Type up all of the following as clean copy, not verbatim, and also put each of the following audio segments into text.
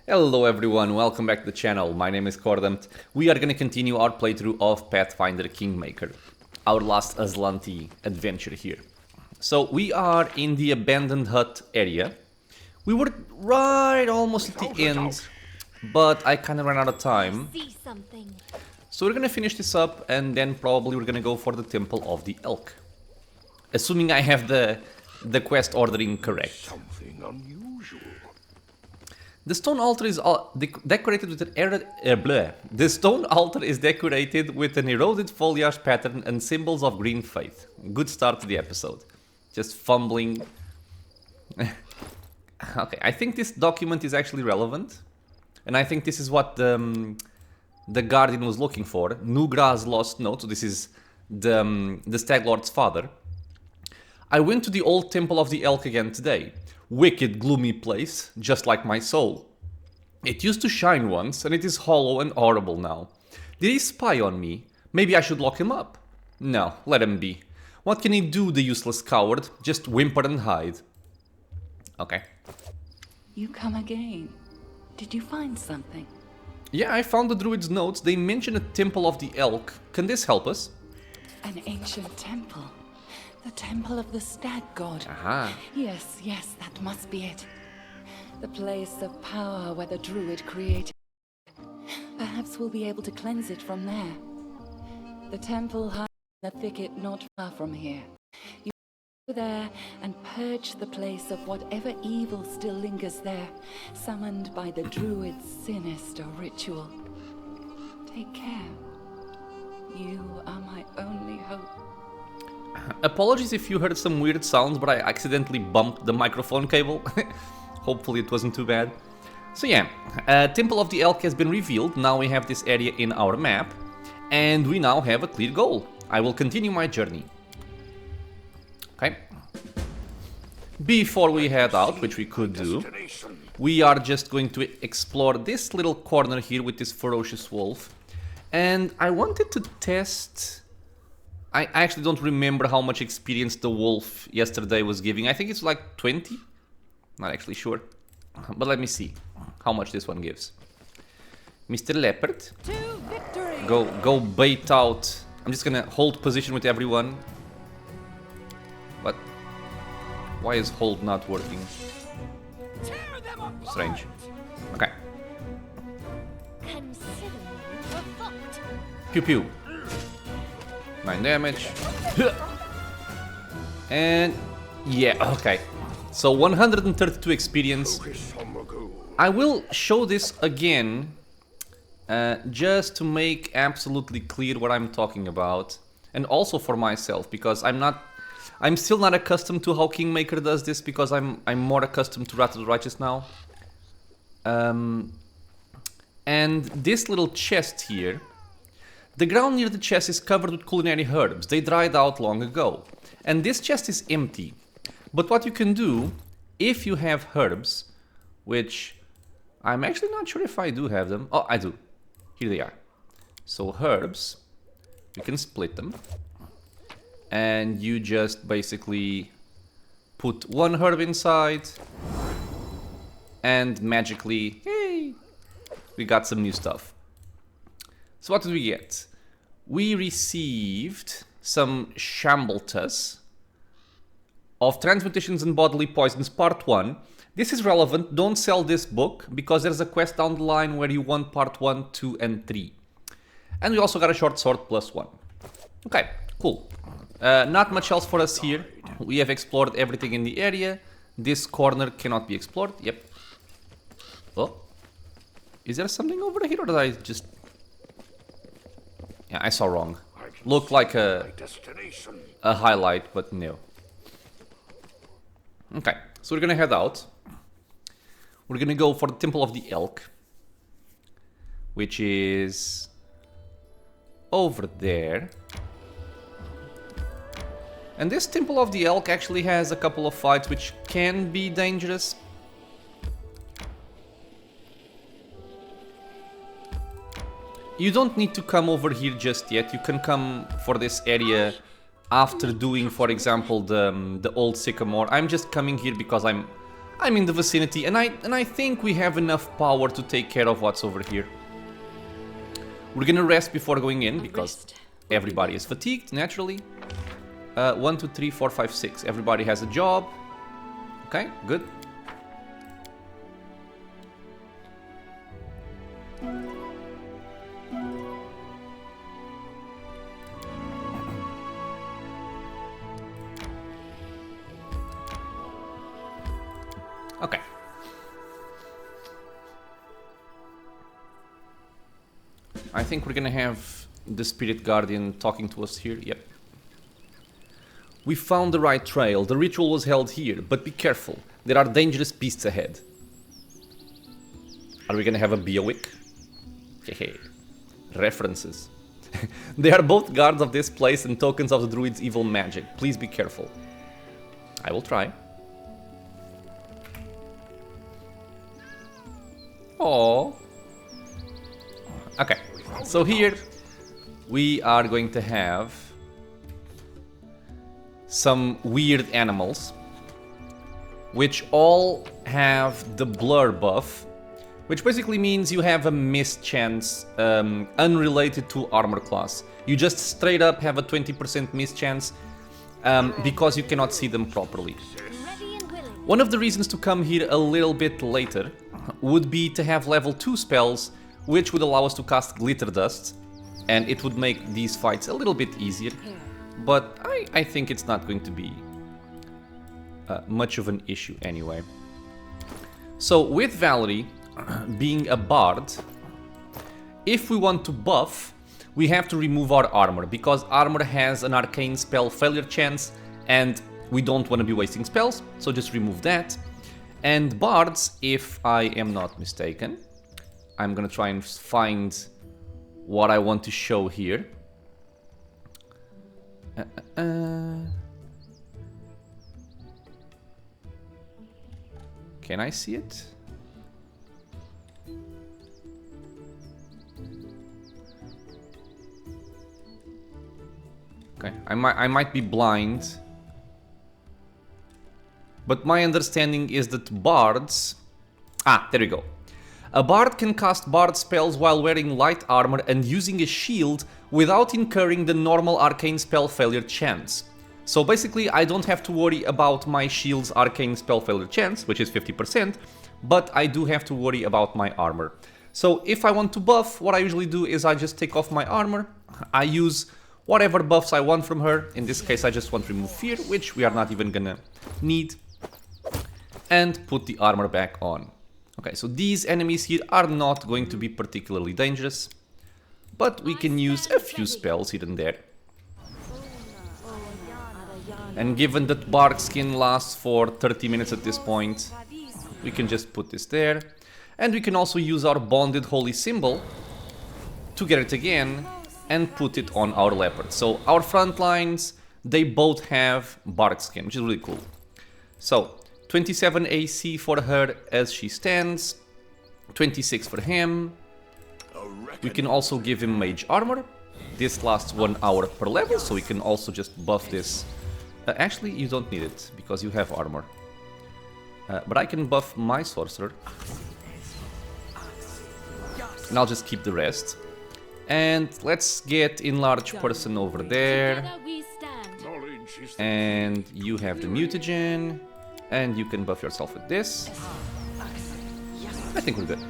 Hello everyone, welcome back to the channel. My name is Cordamt. We are gonna continue our playthrough of Pathfinder Kingmaker, our last Azlanti adventure here. So we are in the abandoned hut area. We were right almost at the end, but I kinda ran out of time. So we're gonna finish this up and then probably we're gonna go for the Temple of the Elk. Assuming I have the quest ordering correct. Something unusual. The stone altar is decorated with an The stone altar is decorated with an eroded foliage pattern and symbols of green faith. Good start to the episode. Just fumbling. Okay, I think this document is actually relevant, and I think this is what the Guardian was looking for. Nugra's lost note. So this is the Stag Lord's father. I went to the old Temple of the Elk again today. Wicked, gloomy place, just like my soul. It used to shine once, and it is hollow and horrible now. Did he spy on me? Maybe I should lock him up. No, let him be. What can he do, the useless coward? Just whimper and hide. Okay. You come again. Did you find something? Yeah, I found the druid's notes. They mention a Temple of the Elk. Can this help us? An ancient temple. The temple of the Stag God. Aha. Yes, that must be it. The place of power where the druid created. Perhaps we'll be able to cleanse it from there. The temple hides in a thicket not far from here. You go there and purge the place of whatever evil still lingers there, summoned by the druid's sinister ritual. Take care. You are my only hope. Apologies if you heard some weird sounds, but I accidentally bumped the microphone cable. Hopefully it wasn't too bad. So yeah, Temple of the Elk has been revealed. Now we have this area in our map, and we now have a clear goal. I will continue my journey. Okay. Before we head out, which we could do, we are just going to explore this little corner here with this ferocious wolf. And I wanted to test... I actually don't remember how much experience the wolf yesterday was giving. I think it's like 20? Not actually sure. But let me see how much this one gives. Mr. Leopard. Go bait out. I'm just gonna hold position with everyone. But why is hold not working? Strange. Okay. Pew pew. 9 damage. And yeah, okay. So 132 experience. I will show this again just to make absolutely clear what I'm talking about, and also for myself, because I'm still not accustomed to how Kingmaker does this, because I'm more accustomed to Wrath of the Righteous now. And this little chest here, the ground near the chest is covered with culinary herbs. They dried out long ago. And this chest is empty. But what you can do, if you have herbs, which I'm actually not sure if I do have them. Oh, I do. Here they are. So herbs, you can split them. And you just basically put one herb inside. And magically, hey, we got some new stuff. So what did we get? We received some Shambles of Transmutations and Bodily Poisons, Part 1. This is relevant. Don't sell this book, because there's a quest down the line where you want Part 1, 2, and 3. And we also got a short sword +1. Okay, cool. Not much else for us here. We have explored everything in the area. This corner cannot be explored. Yep. Oh. Is there something over here, or did I just... Yeah, I saw wrong. Looked like a highlight, but no. Okay, so we're gonna head out. We're gonna go for the Temple of the Elk, which is over there. And this Temple of the Elk actually has a couple of fights which can be dangerous. You don't need to come over here just yet. You can come for this area after doing, for example, the Old Sycamore. I'm just coming here because I'm I'm in the vicinity, and I think we have enough power to take care of what's over here. We're gonna rest before going in, because everybody is fatigued, naturally. 1, 2, 3, 4, 5, 6. Everybody has a job. Okay, good. Okay. I think we're gonna have the Spirit Guardian talking to us here. Yep. We found the right trail. The ritual was held here, but be careful. There are dangerous beasts ahead. Are we gonna have a Beowick? Hehe. References. They are both guards of this place and tokens of the druid's evil magic. Please be careful. I will try. Oh. Okay, so here we are going to have some weird animals, which all have the blur buff, which basically means you have a miss chance unrelated to armor class. You just straight up have a 20% miss chance because you cannot see them properly. One of the reasons to come here a little bit later would be to have level 2 spells, which would allow us to cast Glitter Dust, and it would make these fights a little bit easier, but I think it's not going to be much of an issue anyway. So with Valerie being a bard, if we want to buff, we have to remove our armor, because armor has an arcane spell failure chance, and we don't want to be wasting spells, so just remove that. And bards, if I am not mistaken, I'm gonna try and find what I want to show here. Can I see it? Okay, I might be blind. But my understanding is that bards... Ah, there we go. A bard can cast bard spells while wearing light armor and using a shield without incurring the normal arcane spell failure chance. So basically I don't have to worry about my shield's arcane spell failure chance, which is 50%, but I do have to worry about my armor. So if I want to buff, what I usually do is I just take off my armor, I use whatever buffs I want from her. In this case I just want to remove fear, which we are not even gonna need, and put the armor back on. Okay, so these enemies here are not going to be particularly dangerous, but we can use a few spells here and there. And given that Bark Skin lasts for 30 minutes at this point, we can just put this there. And we can also use our Bonded Holy Symbol to get it again and put it on our Leopard. So our front lines, they both have Bark Skin, which is really cool. So 27 AC for her as she stands, 26 for him. We can also give him Mage Armor. This lasts 1 hour per level, so we can also just buff this. Actually, you don't need it, because you have armor. But I can buff my Sorcerer. And I'll just keep the rest. And let's get Enlarged Person over there. And you have the Mutagen. And you can buff yourself with this. I think we're good.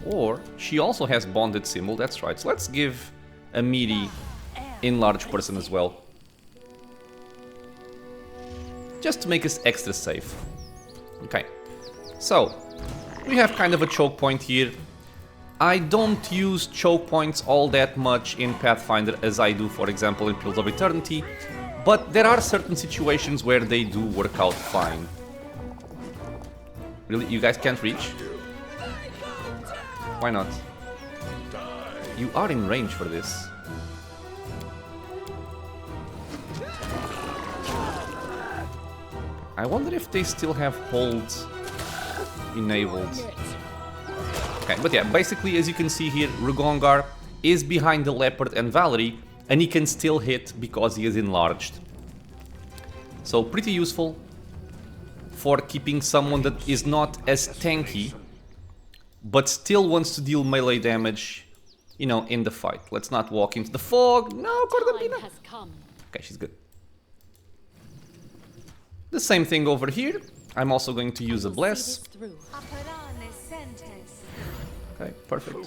Or, she also has Bonded Symbol, that's right. So let's give Amiri Enlarged Person as well. Just to make us extra safe. Okay. So, we have kind of a choke point here. I don't use choke points all that much in Pathfinder as I do, for example, in Pillars of Eternity. But there are certain situations where they do work out fine. Really? You guys can't reach? Why not? You are in range for this. I wonder if they still have hold enabled. Okay, but yeah, basically as you can see here, Rugongar is behind the Leopard and Valerie, and he can still hit because he is enlarged. So pretty useful for keeping someone that is not as tanky, but still wants to deal melee damage, you know, in the fight. Let's not walk into the fog. No, Cordampina. Okay, she's good. The same thing over here. I'm also going to use a bless. Okay, perfect.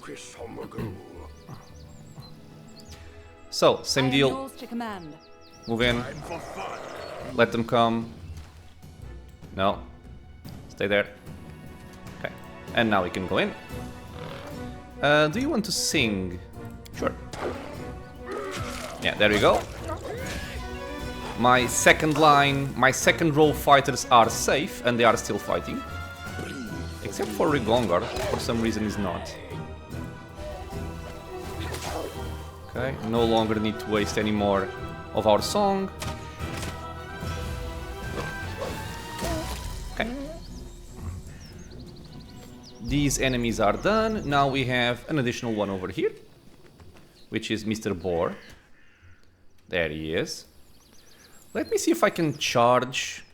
So, same deal. Move in. Let them come. No. Stay there. Okay. And now we can go in. Do you want to sing? Sure. Yeah, there we go. My second line, my second row fighters are safe, and they are still fighting. Except for Rigongar, for some reason he's not. Okay, no longer need to waste any more of our song. Okay. These enemies are done. Now we have an additional one over here, which is Mr. Boar. There he is. Let me see if I can charge.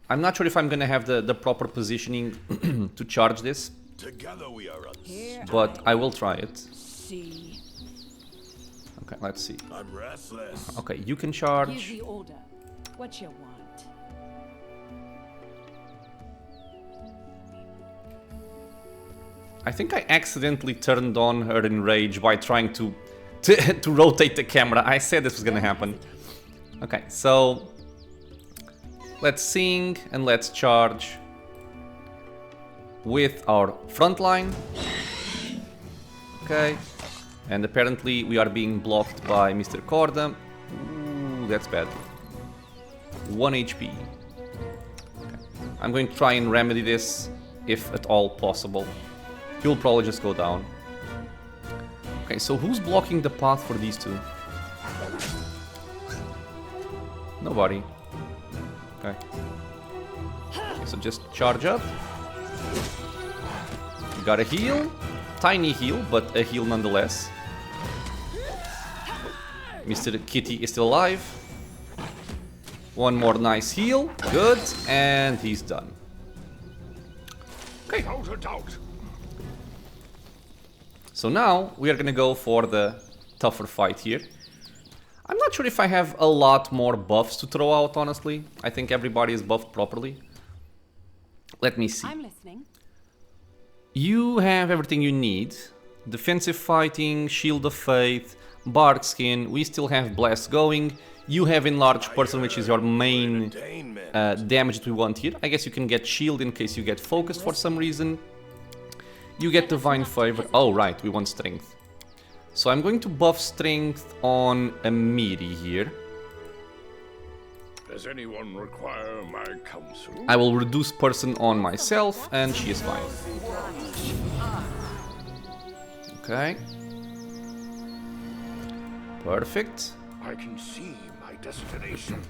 I'm not sure if I'm gonna have the proper positioning to charge this, but I will try it. Okay, let's see. I'm restless. Okay, you can charge. Give the order. What you want? I think I accidentally turned on her in rage by trying to rotate the camera. I said this was gonna happen. Okay, so let's sing and let's charge with our front line. Okay, and apparently we are being blocked by Mr. Corda. Ooh, that's bad. 1 HP. Okay. I'm going to try and remedy this if at all possible. He'll probably just go down. Okay, so who's blocking the path for these two? Nobody. Okay. So just charge up. Got a heal. Tiny heal, but a heal nonetheless. Mr. Kitty is still alive. One more nice heal. Good. And he's done. Okay. So now we are gonna go for the tougher fight here. I'm not sure if I have a lot more buffs to throw out, honestly. I think everybody is buffed properly. Let me see. I'm listening. You have everything you need. Defensive fighting, Shield of Faith, Bark Skin. We still have Blast going. You have Enlarged Person, which is your main damage that we want here. I guess you can get Shield in case you get focused for some reason. You get Divine Favor. Oh, right, we want Strength. So I'm going to buff Strength on Amiri here. Does anyone require my counsel? I will reduce Person on myself, and she is fine. Okay. Perfect. I can see my destination.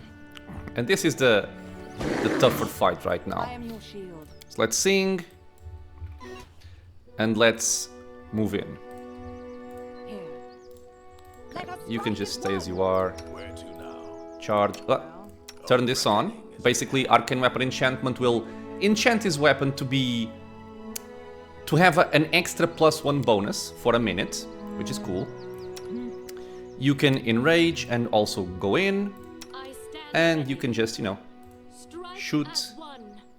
And this is the tougher fight right now. I am your shield. So let's sing. And let's move in. Here. Let us You can fight just as stay one. as you are. Where to now? Charge. Turn this on. Basically, Arcane Weapon Enchantment will enchant his weapon to have an extra +1 bonus for a minute, which is cool. You can enrage and also go in, and you can just, you know, shoot.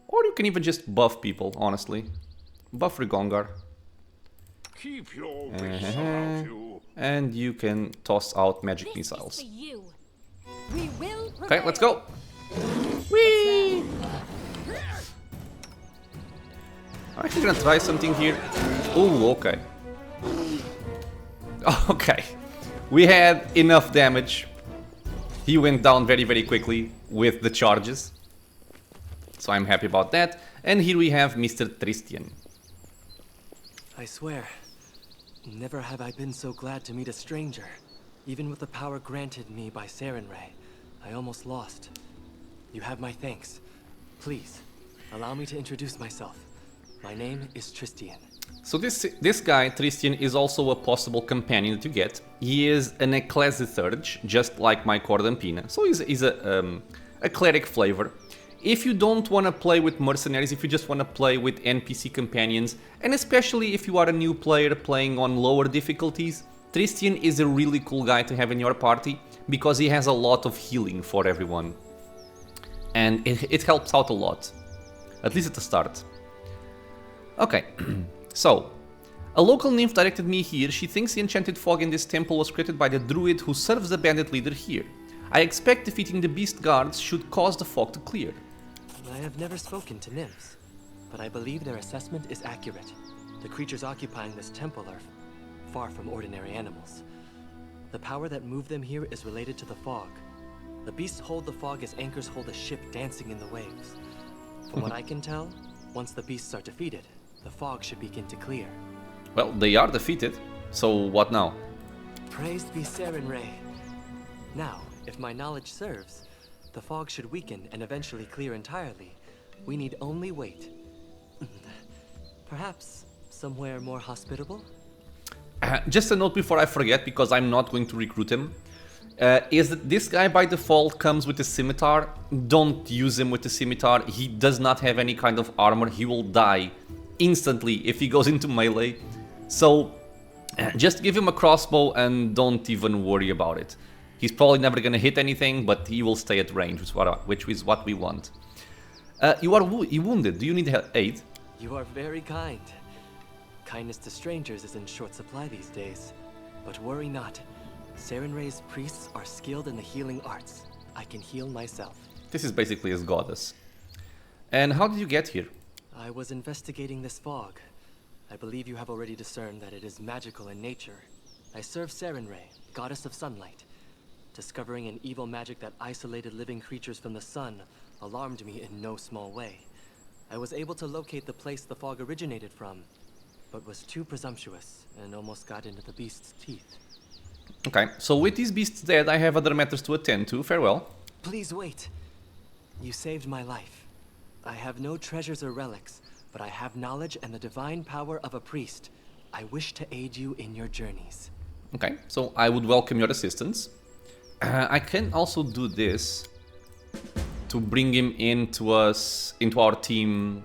Or you can even just buff people, honestly. Buff Rigongar. Keep your wits about you. And you can toss out magic missiles. We will Okay, let's go. Whee! I'm actually gonna try something here. Ooh, okay. Okay. We had enough damage. He went down very, very quickly with the charges. So I'm happy about that. And here we have Mr. Tristian. I swear, never have I been so glad to meet a stranger. Even with the power granted me by Sarenrae, I almost lost. You have my thanks. Please, allow me to introduce myself. My name is Tristian. So this guy, Tristian, is also a possible companion that you get. He is an Ecclesiarch, just like my Cordampina. So he's a cleric flavor. If you don't want to play with mercenaries, if you just want to play with NPC companions, and especially if you are a new player playing on lower difficulties, Tristian is a really cool guy to have in your party because he has a lot of healing for everyone. And it helps out a lot, at least at the start. Okay, so, a local nymph directed me here. She thinks the enchanted fog in this temple was created by the druid who serves the bandit leader here. I expect defeating the beast guards should cause the fog to clear. I have never spoken to nymphs, but I believe their assessment is accurate. The creatures occupying this temple are far from ordinary animals. The power that moved them here is related to the fog. The beasts hold the fog as anchors hold a ship dancing in the waves. From what I can tell, once the beasts are defeated, the fog should begin to clear. Well, they are defeated, so what now? Praised be Sarenrae. Now, if my knowledge serves, the fog should weaken and eventually clear entirely. We need only wait. Perhaps somewhere more hospitable? Just a note before I forget, because I'm not going to recruit him, is that this guy by default comes with a scimitar. Don't use him with the scimitar. He does not have any kind of armor. He will die instantly if he goes into melee. So just give him a crossbow and don't even worry about it. He's probably never going to hit anything, but he will stay at range, which is what we want. You are wounded. Do you need aid? You are very kind. Kindness to strangers is in short supply these days. But worry not. Sarenrae's priests are skilled in the healing arts. I can heal myself. This is basically his goddess. And how did you get here? I was investigating this fog. I believe you have already discerned that it is magical in nature. I serve Sarenrae, goddess of sunlight. Discovering an evil magic that isolated living creatures from the sun alarmed me in no small way. I was able to locate the place the fog originated from, but was too presumptuous and almost got into the beast's teeth. Okay, so with these beasts dead, I have other matters to attend to. Farewell. Please wait. You saved my life. I have no treasures or relics, but I have knowledge and the divine power of a priest. I wish to aid you in your journeys. Okay, so I would welcome your assistance. I can also do this to bring him into our team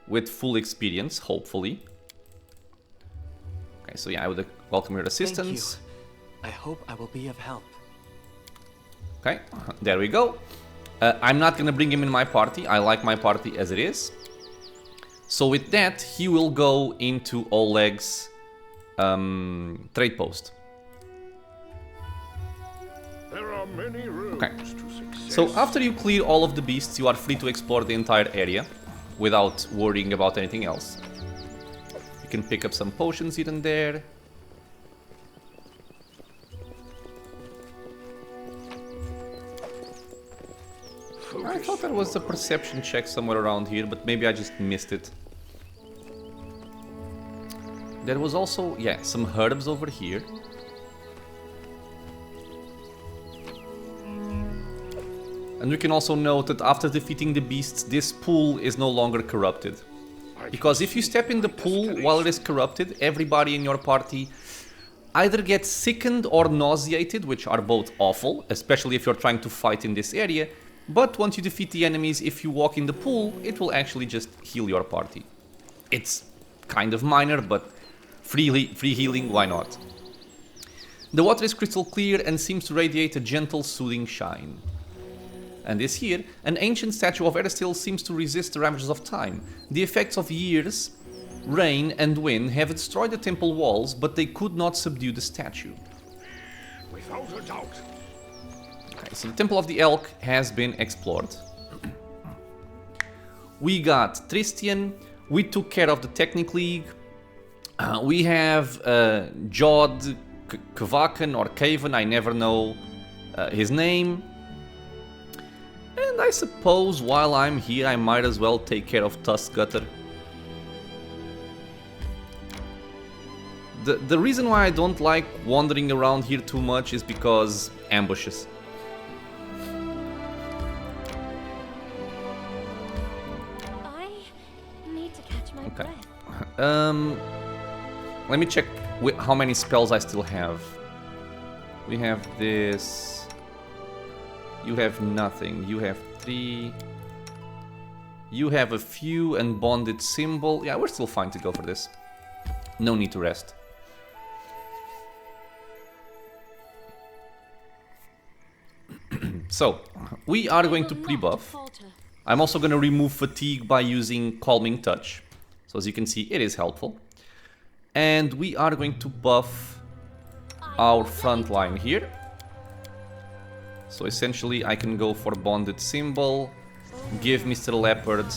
with full experience, hopefully. Okay, so yeah, I would welcome your assistance. Thank you. I hope I will be of help. Okay, there we go. I'm not gonna bring him in my party. I like my party as it is. So with that, he will go into Oleg's trade post. There are many roads to success. So after you clear all of the beasts, you are free to explore the entire area without worrying about anything else. You can pick up some potions here and there. I thought there was a perception check somewhere around here, but maybe I just missed it. There was also, yeah, some herbs over here. And we can also note that after defeating the beasts, this pool is no longer corrupted. Because if you step in the pool while it is corrupted, everybody in your party either gets sickened or nauseated, which are both awful, especially if you're trying to fight in this area. But once you defeat the enemies, if you walk in the pool, it will actually just heal your party. It's kind of minor, but free healing, why not? The water is crystal clear and seems to radiate a gentle, soothing shine. And this here, an ancient statue of Eristil seems to resist the ravages of time. The effects of years, rain and wind have destroyed the temple walls, but they could not subdue the statue. Without a doubt. Okay, so the Temple of the Elk has been explored. We got Tristian, we took care of the Technic League, we have Jod Kvaken or Kaven, I never know his name. And I suppose while I'm here I might as well take care of Tuskgutter. The reason why I don't like wandering around here too much is because ambushes. I need to catch my Okay. breath. Let me check how many spells I still have. We have this. You have nothing. You have 3. You have a few and bonded symbol. Yeah, we're still fine to go for this. No need to rest. So, we are going to pre-buff. I'm also going to remove fatigue by using Calming Touch. So as you can see, it is helpful. And we are going to buff our front line here. So essentially I can go for Bonded Symbol, give Mr. Leopard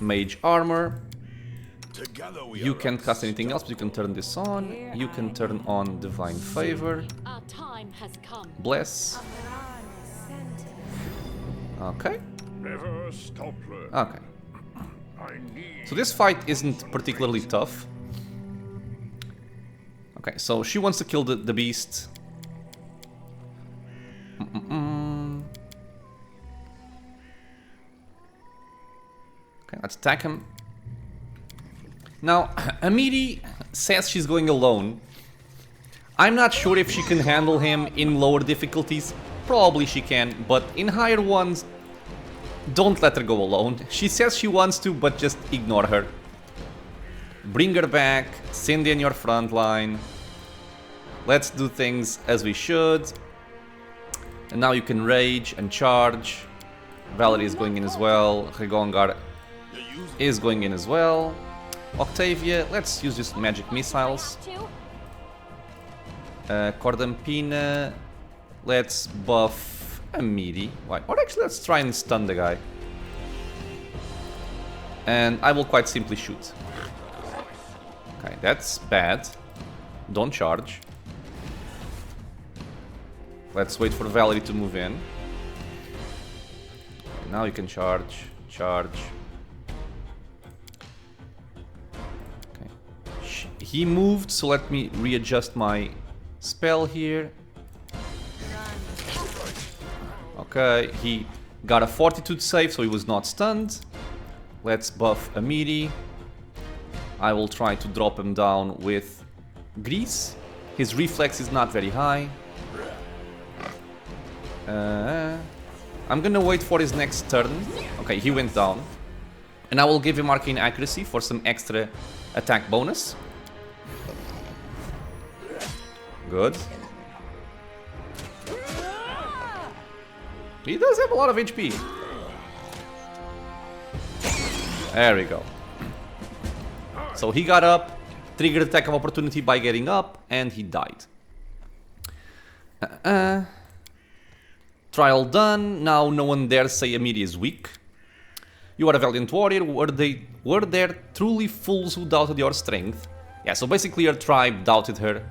Mage Armor. You can't cast anything else, but you can turn this on. You can turn on Divine Favor. Our time has come. Bless. Okay. Never stop learning. Okay. I need So this fight isn't particularly tough. Okay, so she wants to kill the beast. Okay, let's attack him. Now, Amiri says she's going alone. I'm not sure if she can handle him in lower difficulties. Probably she can, but in higher ones, don't let her go alone. She says she wants to, but just ignore her. Bring her back, send in your front line. Let's do things as we should. And now you can rage and charge. Valerie is going in as well. Regongar is going in as well. Octavia, let's use just magic missiles. Cordampina, let's buff Amiri. Why? Or actually, let's try and stun the guy. And I will quite simply shoot. Okay, that's bad. Don't charge. Let's wait for Valerie to move in. Okay, now you can charge. Charge. Okay. He moved, so let me readjust my spell here. Okay, he got a fortitude save, so he was not stunned. Let's buff Amiri. I will try to drop him down with Grease. His reflex is not very high. I'm gonna wait for his next turn. Okay, he went down. And I will give him Arcane Accuracy for some extra attack bonus. Good. He does have a lot of HP. There we go. So he got up, triggered attack of opportunity by getting up, and he died. Trial done. Now no one dares say Amiri is weak. You are a valiant warrior. Were there truly fools who doubted your strength? Yeah, so basically your tribe doubted her.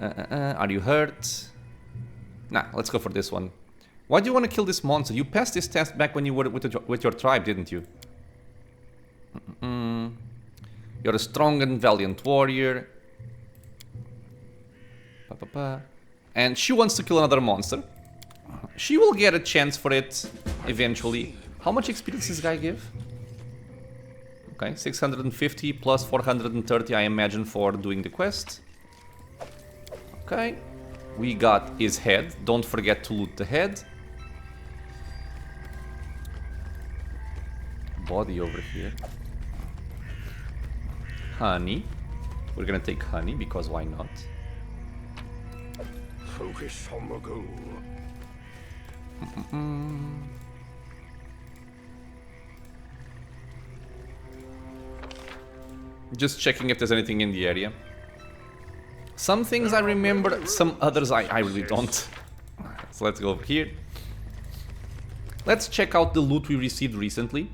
Are you hurt? Nah, let's go for this one. Why do you want to kill this monster? You passed this test back when you were with your tribe, didn't you? You're a strong and valiant warrior. And she wants to kill another monster. She will get a chance for it eventually. How much experience does this guy give? Okay, 650 plus 430, I imagine, for doing the quest. Okay, we got his head. Don't forget to loot the head. Body over here. Honey. We're gonna take honey because why not? focus on the goal. Just checking if there's anything in the area. Some things I remember, some others I really don't. So let's go over here. Let's check out the loot we received recently.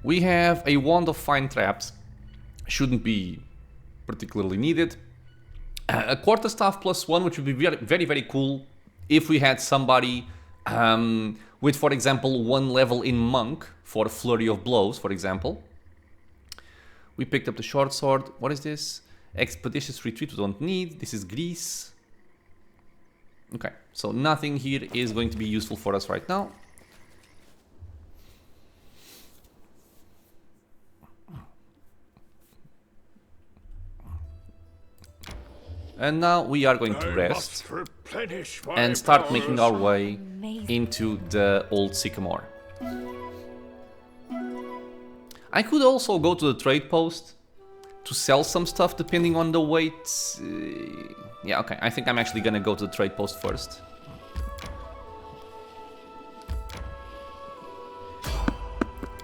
We have a wand of fine traps. Shouldn't be particularly needed. A quarterstaff +1, which would be very, very cool if we had somebody with, for example, 1 level in Monk for Flurry of Blows, for example. We picked up the short sword. What is this? Expeditious Retreat we don't need. This is Grease. Okay, so nothing here is going to be useful for us right now. And now we are going to I rest must replenish my and start making our powers. way Amazing. into the Old Sycamore. I could also go to the trade post to sell some stuff depending on the weight. Yeah, okay, I think I'm actually gonna go to the trade post first.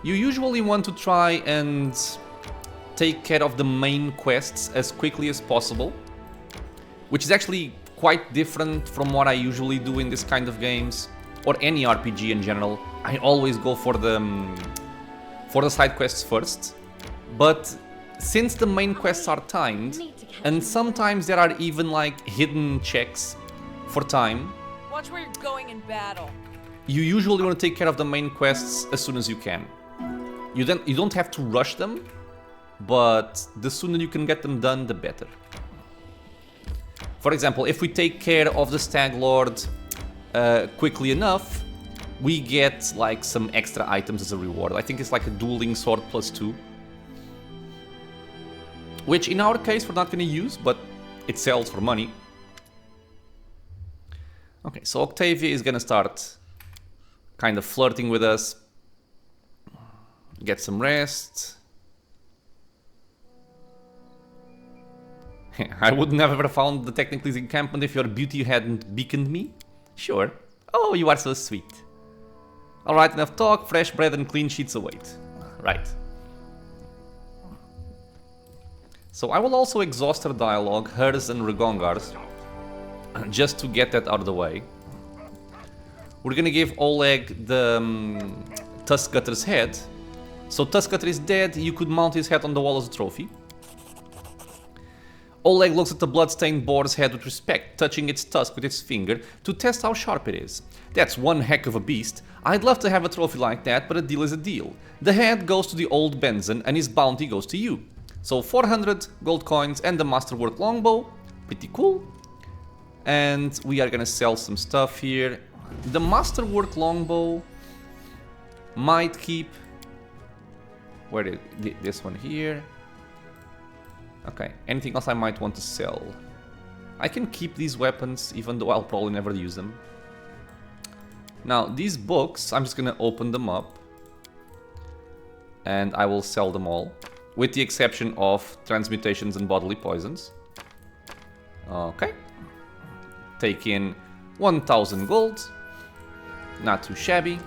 You usually want to try and take care of the main quests as quickly as possible, which is actually quite different from what I usually do in this kind of games, or any RPG in general. I always go for the side quests first, but since the main quests are timed, and sometimes there are even like hidden checks for time, Watch where you're going in battle. you usually want to take care of the main quests as soon as you can. You don't have to rush them, but the sooner you can get them done, the better. For example, if we take care of the Stag Lord quickly enough, we get like some extra items as a reward. I think it's like a dueling sword +2. Which in our case we're not going to use, but it sells for money. Okay, so Octavia is going to start kind of flirting with us. Get some rest. I would never have found the Technicalist encampment if your beauty hadn't beaconed me. Sure. Oh, you are so sweet. Alright, enough talk. Fresh bread and clean sheets await. Right. So I will also exhaust her dialogue, hers and Regongar's, just to get that out of the way. We're gonna give Oleg the Tuskgutter's head. So Tuskgutter is dead, you could mount his head on the wall as a trophy. Oleg looks at the bloodstained boar's head with respect, touching its tusk with its finger to test how sharp it is. That's one heck of a beast. I'd love to have a trophy like that, but a deal is a deal. The head goes to the old Benson and his bounty goes to you. So 400 gold coins and the masterwork longbow, pretty cool. And we are gonna sell some stuff here. The masterwork longbow might keep... Where did this one here? Okay, anything else I might want to sell? I can keep these weapons, even though I'll probably never use them. Now, these books, I'm just gonna open them up. And I will sell them all. With the exception of transmutations and bodily poisons. Okay. Take in 1000 gold. Not too shabby.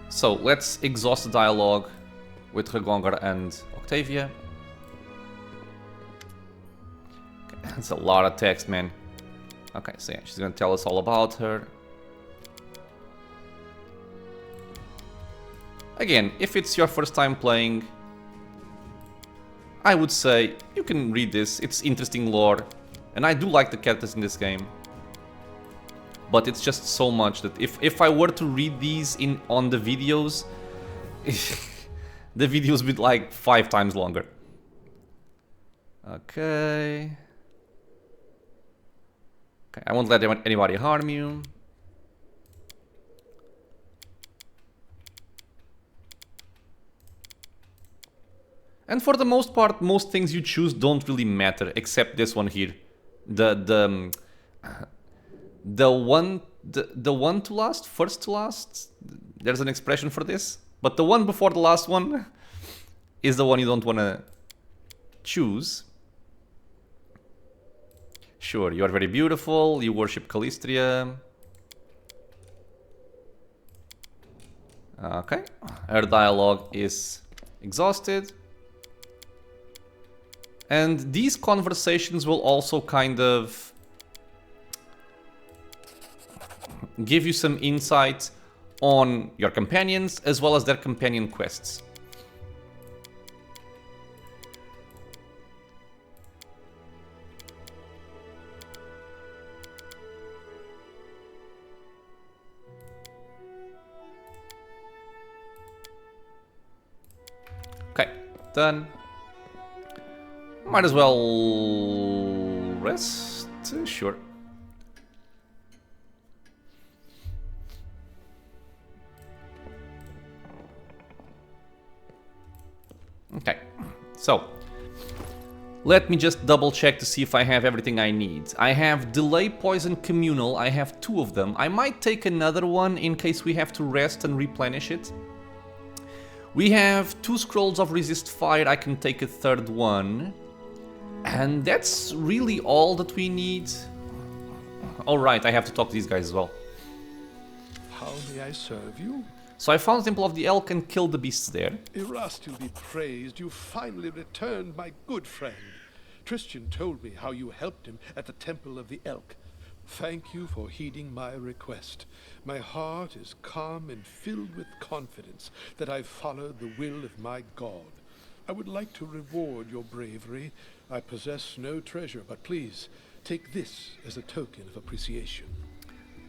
So, let's exhaust the dialogue with Regongar and Octavia. Okay, that's a lot of text, man. Okay, so yeah, she's gonna tell us all about her. Again, if it's your first time playing, I would say you can read this. It's interesting lore, and I do like the characters in this game. But it's just so much that if I were to read these on the videos, the videos would be like 5 times longer. Okay. Okay, I won't let anybody harm you. And for the most part, most things you choose don't really matter, except this one here. The one to last, first to last. There's an expression for this, but the one before the last one is the one you don't want to choose. Sure, you are very beautiful. You worship Callistria. Okay, her dialogue is exhausted. And these conversations will also kind of give you some insight on your companions as well as their companion quests. Okay, done. Might as well rest, sure. Okay, so Let me just double check to see if I have everything I need. I have Delay Poison Communal, I have 2 of them. I might take another one in case we have to rest and replenish it. We have 2 Scrolls of Resist Fire, I can take a 3rd one. And that's really all that we need. Alright, I have to talk to these guys as well. How may I serve you? So I found the Temple of the Elk and killed the beasts there. Erastil be praised, you finally returned, my good friend. Tristian told me how you helped him at the Temple of the Elk. Thank you for heeding my request. My heart is calm and filled with confidence that I've followed the will of my God. I would like to reward your bravery. I possess no treasure, but please, take this as a token of appreciation.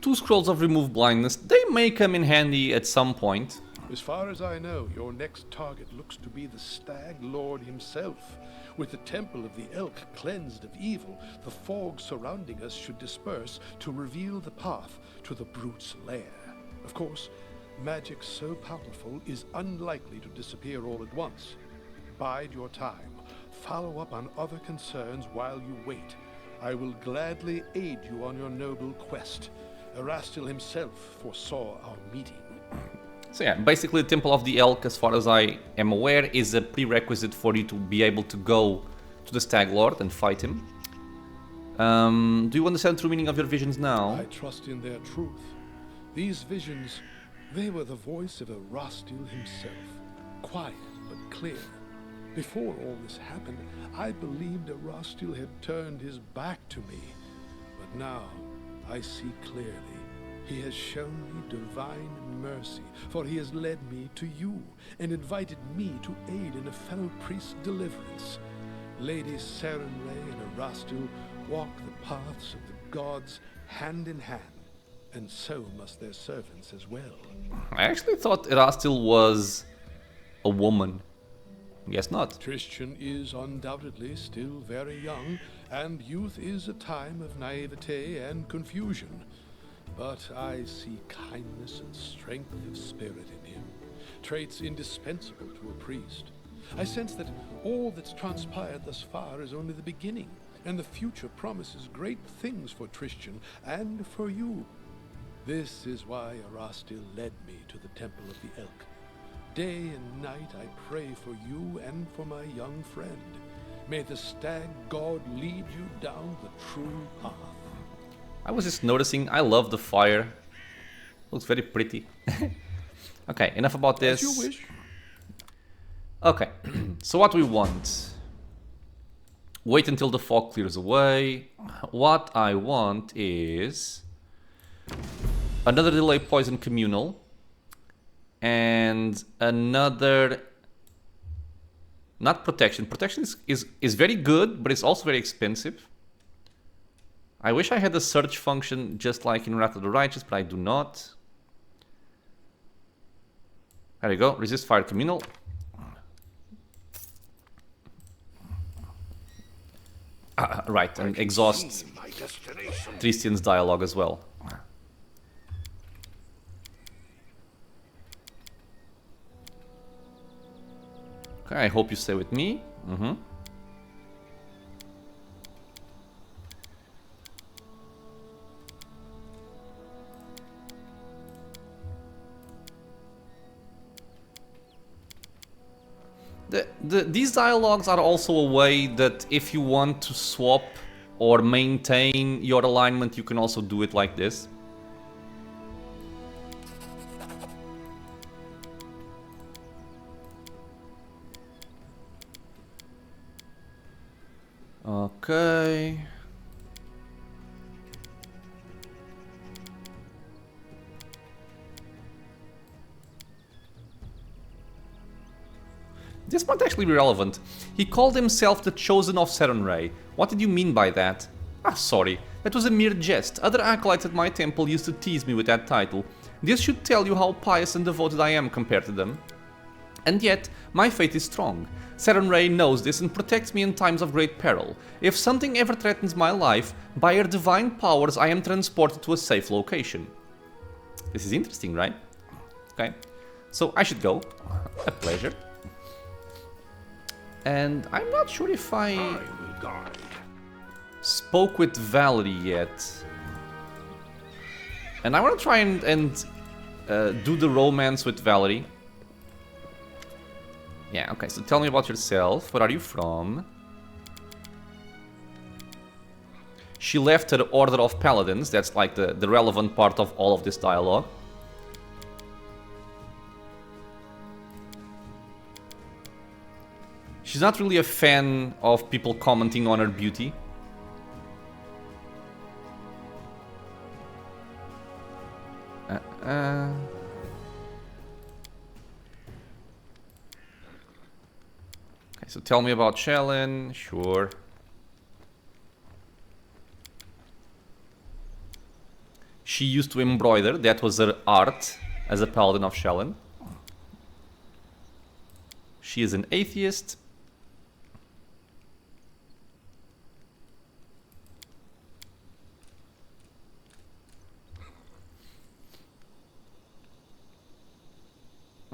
2 Scrolls of Remove Blindness, they may come in handy at some point. As far as I know, your next target looks to be the Stag Lord himself. With the Temple of the Elk cleansed of evil, the fog surrounding us should disperse to reveal the path to the brute's lair. Of course, magic so powerful is unlikely to disappear all at once. Bide your time. Follow up on other concerns while you wait. I will gladly aid you on your noble quest. Erastil himself foresaw our meeting. So yeah, basically the Temple of the Elk, as far as I am aware, is a prerequisite for you to be able to go to the Stag Lord and fight him. Do you understand the true meaning of your visions now? I trust in their truth. These visions, they were the voice of Erastil himself. Quiet but clear. Before all this happened, I believed Erastil had turned his back to me. But now, I see clearly. He has shown me divine mercy, for he has led me to you and invited me to aid in a fellow priest's deliverance. Lady Sarenrae and Erastil walk the paths of the gods hand in hand, and so must their servants as well. I actually thought Erastil was a woman. Guess not. Tristian is undoubtedly still very young, and youth is a time of naivete and confusion. But I see kindness and strength of spirit in him, traits indispensable to a priest. I sense that all that's transpired thus far is only the beginning, and the future promises great things for Tristian and for you. This is why Erastil led me to the Temple of the Elk. Day and night I pray for you and for my young friend. May the Stag God lead you down the true path. I was just noticing, I love the fire. Looks very pretty. Okay, enough about this. As you wish. Okay, so what we want. Wait until the fog clears away. What I want is another Delay Poison Communal. And another... Not Protection. Protection is very good, but it's also very expensive. I wish I had a search function just like in Wrath of the Righteous, but I do not. There we go. Resist Fire Communal. Right, and exhaust Tristian's dialogue as well. Okay, I hope you stay with me. These dialogues are also a way that if you want to swap or maintain your alignment, you can also do it like this. Okay. This might actually be relevant. He called himself the Chosen of Sarenrae. What did you mean by that? Ah, sorry. That was a mere jest. Other acolytes at my temple used to tease me with that title. This should tell you how pious and devoted I am compared to them. And yet, my faith is strong. Sarenrae knows this and protects me in times of great peril. If something ever threatens my life, by her divine powers I am transported to a safe location. This is interesting, right? Okay. So I should go. A pleasure. And I'm not sure if I spoke with Valerie yet. And I want to try and do the romance with Valerie. Yeah, okay, so tell me about yourself. Where are you from? She left her Order of Paladins. That's like the relevant part of all of this dialogue. She's not really a fan of people commenting on her beauty. Okay, so tell me about Shellen. Sure. She used to embroider. That was her art as a paladin of Shellen. She is an atheist.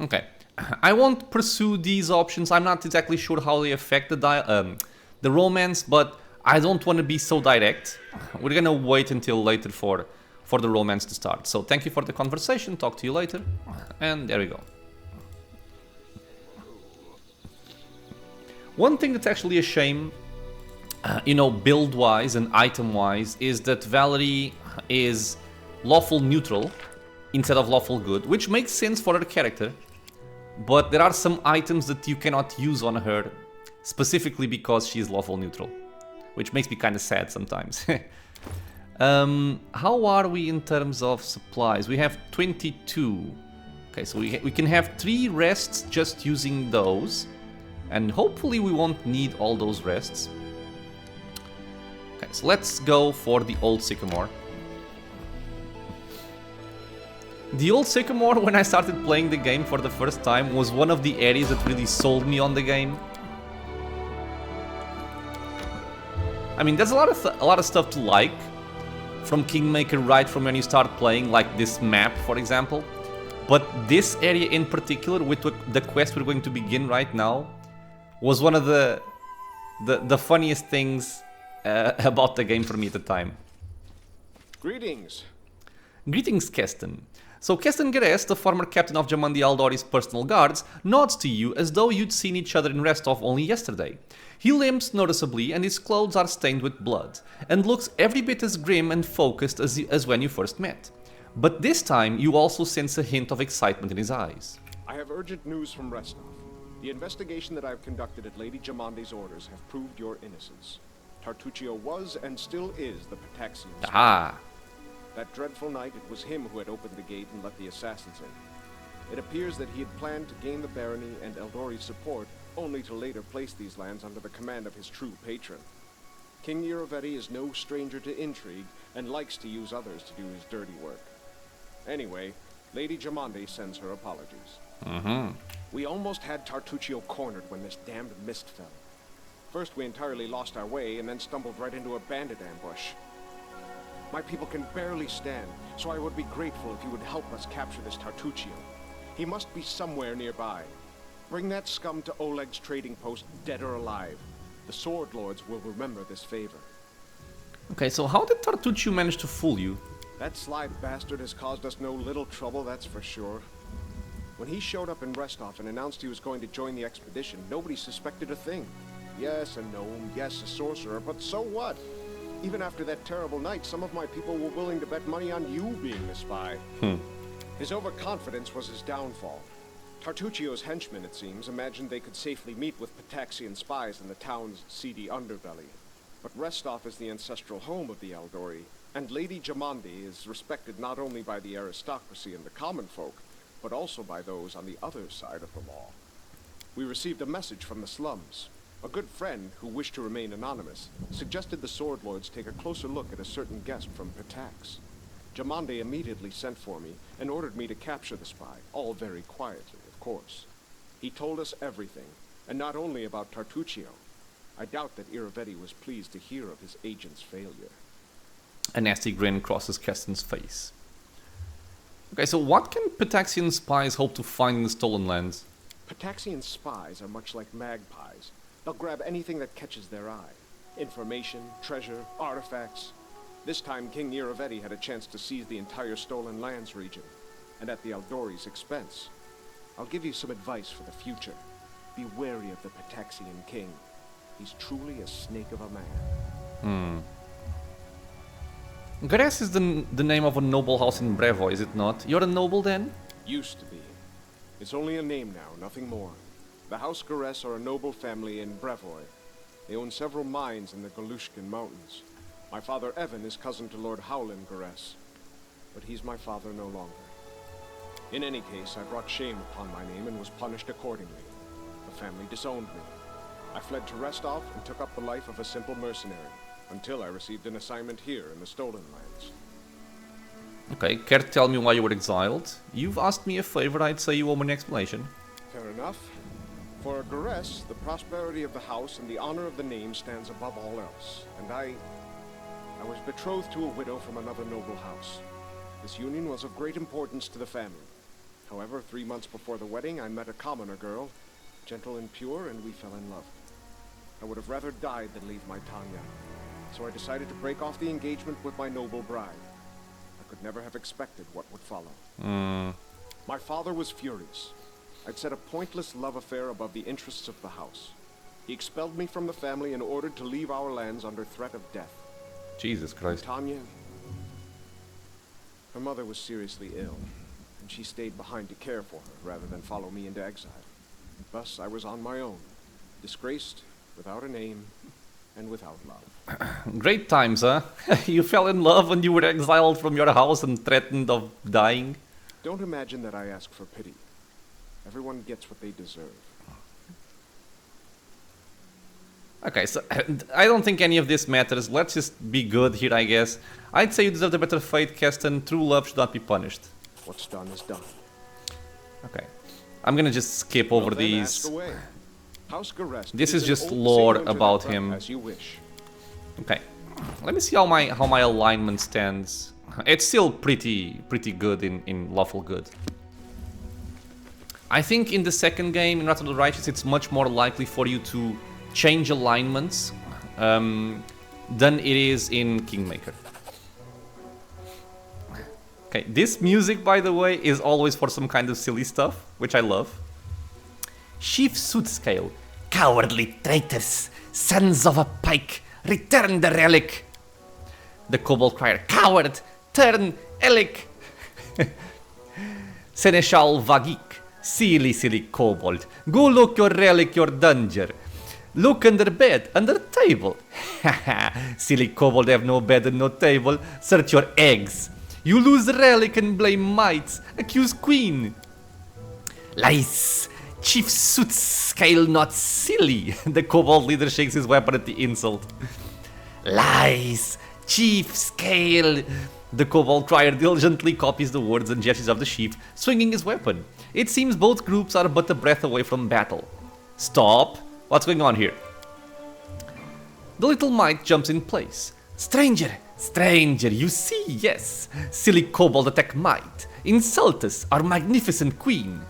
Okay, I won't pursue these options. I'm not exactly sure how they affect the romance, but I don't want to be so direct. We're gonna wait until later for the romance to start. So thank you for the conversation. Talk to you later. And there we go. One thing that's actually a shame, you know, build-wise and item-wise, is that Valerie is lawful neutral instead of lawful good, which makes sense for her character. But there are some items that you cannot use on her, specifically because she is lawful neutral, which makes me kind of sad sometimes. How are we in terms of supplies? We have 22. Okay, so we can have 3 rests just using those, and hopefully we won't need all those rests. Okay, so let's go for the Old Sycamore. The Old Sycamore, when I started playing the game for the first time, was one of the areas that really sold me on the game. I mean, there's a lot of stuff to like from Kingmaker right from when you start playing, like this map, for example. But this area in particular, with the quest we're going to begin right now, was one of the funniest things about the game for me at the time. Greetings. Greetings, Keston. So Keston Giesz, the former captain of Jamandi Aldori's personal guards, nods to you as though you'd seen each other in Restov only yesterday. He limps noticeably and his clothes are stained with blood, and looks every bit as grim and focused as when you first met. But this time you also sense a hint of excitement in his eyes. I have urgent news from Restov. The investigation that I have conducted at Lady Jamandi's orders have proved your innocence. Tartuccio was and still is the Pataxian. Ah. That dreadful night, it was him who had opened the gate and let the assassins in. It appears that he had planned to gain the barony and Eldori's support, only to later place these lands under the command of his true patron. King Irovetti is no stranger to intrigue, and likes to use others to do his dirty work. Anyway, Lady Jamandi sends her apologies. We almost had Tartuccio cornered when this damned mist fell. First we entirely lost our way, and then stumbled right into a bandit ambush. My people can barely stand, so I would be grateful if you would help us capture this Tartuccio. He must be somewhere nearby. Bring that scum to Oleg's trading post, dead or alive. The Sword Lords will remember this favor. Okay, so how did Tartuccio manage to fool you? That sly bastard has caused us no little trouble, that's for sure. When he showed up in Restov and announced he was going to join the expedition, nobody suspected a thing. Yes, a gnome, yes, a sorcerer, but so what? Even after that terrible night, some of my people were willing to bet money on you being the spy. His overconfidence was his downfall. Tartuccio's henchmen, it seems, imagined they could safely meet with Pataxian spies in the town's seedy underbelly. But Restov is the ancestral home of the Eldori, and Lady Jamandi is respected not only by the aristocracy and the common folk, but also by those on the other side of the law. We received a message from the slums. A good friend, who wished to remain anonymous, suggested the Sword Lords take a closer look at a certain guest from Patax. Jamandi immediately sent for me and ordered me to capture the spy, all very quietly, of course. He told us everything, and not only about Tartuccio. I doubt that Irovetti was pleased to hear of his agent's failure. A nasty grin crosses Keston's face. Okay, so what can Pataxian spies hope to find in the stolen lands? Pataxian spies are much like magpies. They'll grab anything that catches their eye. Information, treasure, artifacts. This time King Niravetti had a chance to seize the entire Stolen Lands region, and at the Eldori's expense. I'll give you some advice for the future. Be wary of the Pataxian king. He's truly a snake of a man. Giesz is the name of a noble house in Brevo, is it not? You're a noble then? Used to be. It's only a name now, nothing more. The House Giesz are a noble family in Brevoy. They own several mines in the Galushkin Mountains. My father Evan is cousin to Lord Howland Giesz, but he's my father no longer. In any case, I brought shame upon my name and was punished accordingly. The family disowned me. I fled to Restov and took up the life of a simple mercenary, until I received an assignment here in the Stolen Lands. Okay, care to tell me why you were exiled? You've asked me a favor, I'd say you owe me an explanation. Fair enough. For Giesz, the prosperity of the house and the honor of the name stands above all else, and I was betrothed to a widow from another noble house. This union was of great importance to the family. However, 3 months before the wedding, I met a commoner girl, gentle and pure, and we fell in love. I would have rather died than leave my Tanya, so I decided to break off the engagement with my noble bride. I could never have expected what would follow. My father was furious. I'd set a pointless love affair above the interests of the house. He expelled me from the family and ordered to leave our lands under threat of death. Jesus Christ. Tanya, her mother was seriously ill, and she stayed behind to care for her rather than follow me into exile. Thus, I was on my own, disgraced, without a name, and without love. Great times, huh? You fell in love when you were exiled from your house and threatened of dying. Don't imagine that I ask for pity. Everyone gets what they deserve. Okay, so I don't think any of this matters. Let's just be good here, I guess. I'd say you deserve a better fate, Keston. True love should not be punished. What's done is done. Okay. I'm gonna just skip over Well, then these. ask away. House Giesz This is an just old lore sailor to about the front, him. As you wish. Okay. Let me see how my alignment stands. It's still pretty good in lawful good. I think in the second game, in Wrath of the Righteous, it's much more likely for you to change alignments than it is in Kingmaker. Okay, this music, by the way, is always for some kind of silly stuff, which I love. Chief Sootscale, cowardly traitors, sons of a pike, return the relic. The Kobold crier, coward, turn Elic. Seneschal Vagik, silly kobold, go look your relic, your dungeon. Look under bed, under table. Silly kobold have no bed and no table. Search your eggs. You lose relic and blame mites. Accuse queen. Lies. Chief Sootscale not silly. The kobold leader shakes his weapon at the insult. Lies. Chief Scale. The kobold crier diligently copies the words and gestures of the chief, swinging his weapon. It seems both groups are but a breath away from battle. Stop. What's going on here? The little mite jumps in place. Stranger, you see, yes. Silly kobold attack mite. Insult us, our magnificent queen.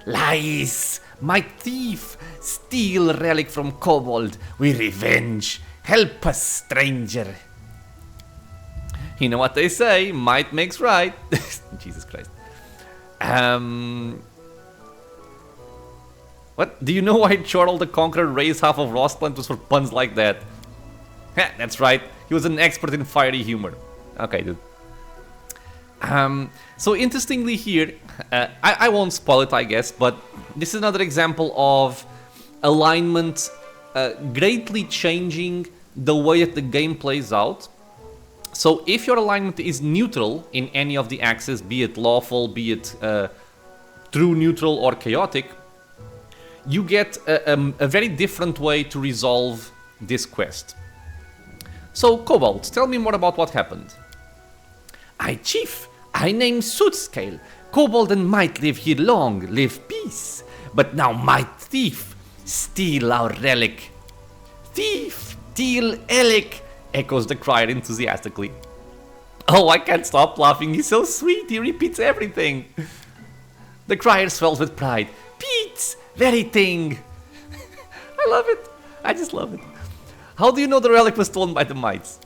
Lies, mite thief. Steal relic from kobold. We revenge. Help us, stranger. You know what they say, might makes right. Jesus Christ. What? Do you know why Chorl the Conqueror raised half of Rostland was for puns like that? Heh, that's right, he was an expert in fiery humor. Okay, dude. So interestingly here, I won't spoil it, I guess, but this is another example of alignment greatly changing the way that the game plays out. So if your alignment is neutral in any of the axes, be it lawful, be it true neutral or chaotic, you get a very different way to resolve this quest. So, Kobold, tell me more about what happened. Aye, Chief, I name Sootscale. Kobold and Might live here long, live peace. But now Might thief, steal our relic. Thief, steal relic, echoes the crier enthusiastically. Oh, I can't stop laughing, he's so sweet, he repeats everything. The crier swells with pride. Pete, very thing. I love it, I just love it. How do you know the relic was stolen by the mites?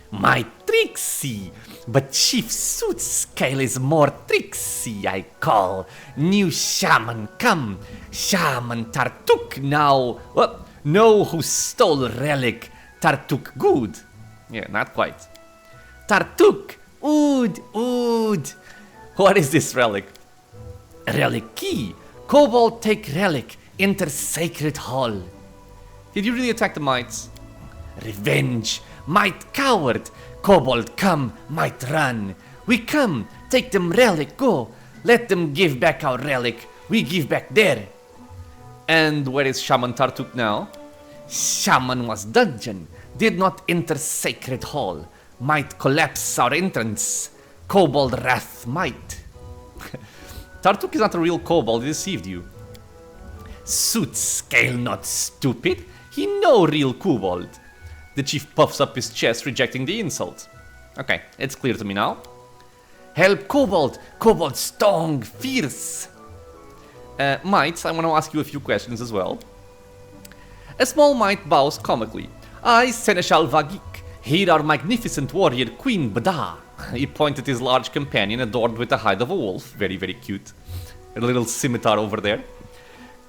My tricksy, but Chief Suit's scale is more tricksy, I call. New shaman come, Shaman Tartuk now. Well, know who stole relic, Tartuk good. Yeah, not quite. Tartuk, ood. What is this relic? Relic key. Kobold take relic, enter sacred hall. Did you really attack the mites? Revenge. Mite coward, Kobold come, Mite run. We come, take them relic, go. Let them give back our relic, we give back their. And where is Shaman Tartuk now? Shaman was dungeon, did not enter sacred hall. Might collapse our entrance. Kobold wrath might. Tartuk is not a real kobold, he deceived you. Suit scale not stupid, he no real kobold. The chief puffs up his chest, rejecting the insult. Okay, it's clear to me now. Help Kobold! Kobold strong, fierce! Mites, I want to ask you a few questions as well. A small mite bows comically. I, Seneschal Vagik, here our magnificent warrior Queen Bada. He pointed his large companion adorned with the hide of a wolf. Very, very cute. A little scimitar over there.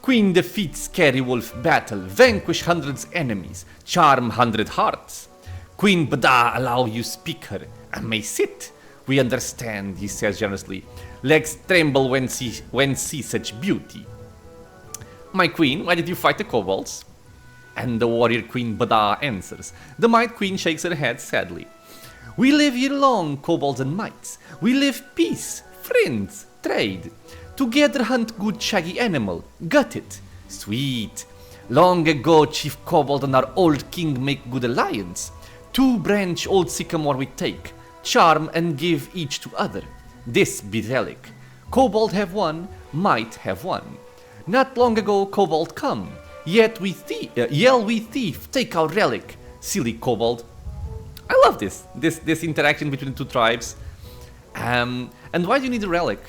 Queen defeats scary wolf battle, vanquish hundreds enemies, charm 100 hearts. Queen Bada allow you speak her, and may sit. We understand, he says generously. Legs tremble when see such beauty. My queen, why did you fight the kobolds? And the warrior Queen Bada answers. The Mite Queen shakes her head sadly. We live here long, kobolds and mites. We live peace, friends, trade. Together hunt good shaggy animal, gut it. Sweet. Long ago Chief Kobold and our old king make good alliance. 2 branch Old Sycamore we take, charm and give each to other. This be relic. Kobold have one, might have one. Not long ago Kobold come, yet we yell we thief, take our relic. Silly Kobold. I love this interaction between the two tribes. And why do you need a relic?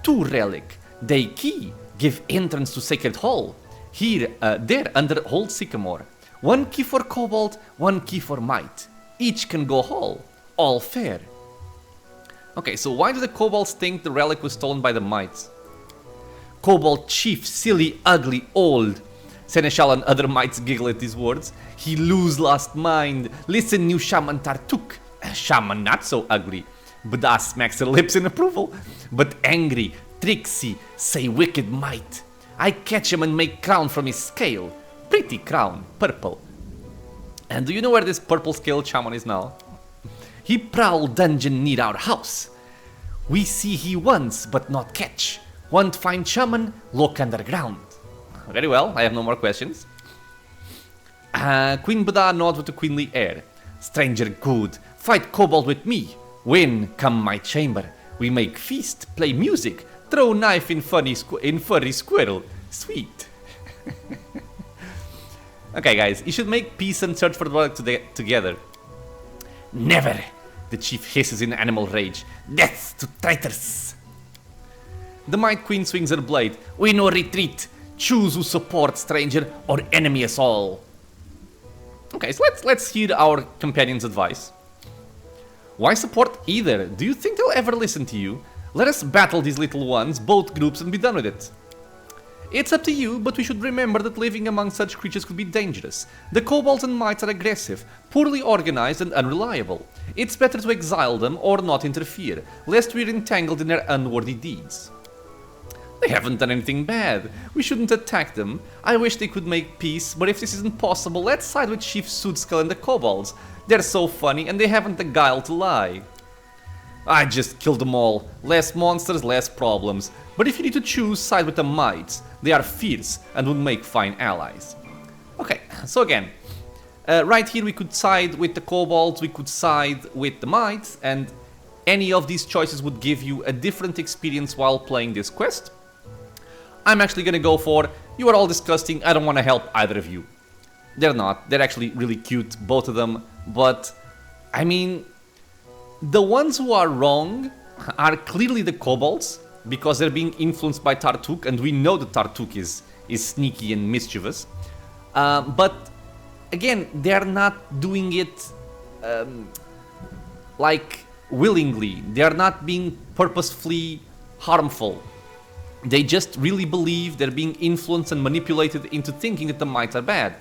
2 relic. They key, give entrance to Sacred Hall. Here, there under Old Sycamore. 1 key for Kobold, 1 key for Mite. Each can go hall. All fair. Okay, so why do the Kobolds think the relic was stolen by the Mites? Kobold chief, silly, ugly, old. Seneschal and other mites giggle at these words. He lose lost mind. Listen, new Shaman Tartuk. Shaman not so ugly. Bada smacks her lips in approval. But angry, tricksy, say wicked might. I catch him and make crown from his scale. Pretty crown, purple. And do you know where this purple scale shaman is now? He prowl dungeon near our house. We see he once, but not catch. Want find shaman, look underground. Very well, I have no more questions. Queen Bada nods with a queenly air. Stranger good, fight kobold with me. Win, come my chamber. We make feast, play music, throw knife in furry squirrel. Sweet. Okay guys, you should make peace and search for the relic together. Never! The chief hisses in animal rage. Death to traitors! The Might Queen swings her blade. We no retreat. Choose who support, stranger, or enemy us all. Okay, so let's hear our companion's advice. Why support either? Do you think they'll ever listen to you? Let us battle these little ones, both groups, and be done with it. It's up to you, but we should remember that living among such creatures could be dangerous. The kobolds and mites are aggressive, poorly organized and unreliable. It's better to exile them or not interfere, lest we're entangled in their unworthy deeds. They haven't done anything bad. We shouldn't attack them. I wish they could make peace, but if this isn't possible, let's side with Chief Sootskull and the kobolds. They're so funny and they haven't the guile to lie. I just killed them all. Less monsters, less problems. But if you need to choose, side with the mites. They are fierce and would make fine allies. Okay, so again, right here we could side with the kobolds, we could side with the mites, and any of these choices would give you a different experience while playing this quest. I'm actually gonna go for, you are all disgusting, I don't want to help either of you. They're not, they're actually really cute, both of them, but, I mean, the ones who are wrong are clearly the kobolds, because they're being influenced by Tartuk, and we know that Tartuk is sneaky and mischievous. But again, they're not doing it like willingly. They're not being purposefully harmful. They just really believe they're being influenced and manipulated into thinking that the mites are bad.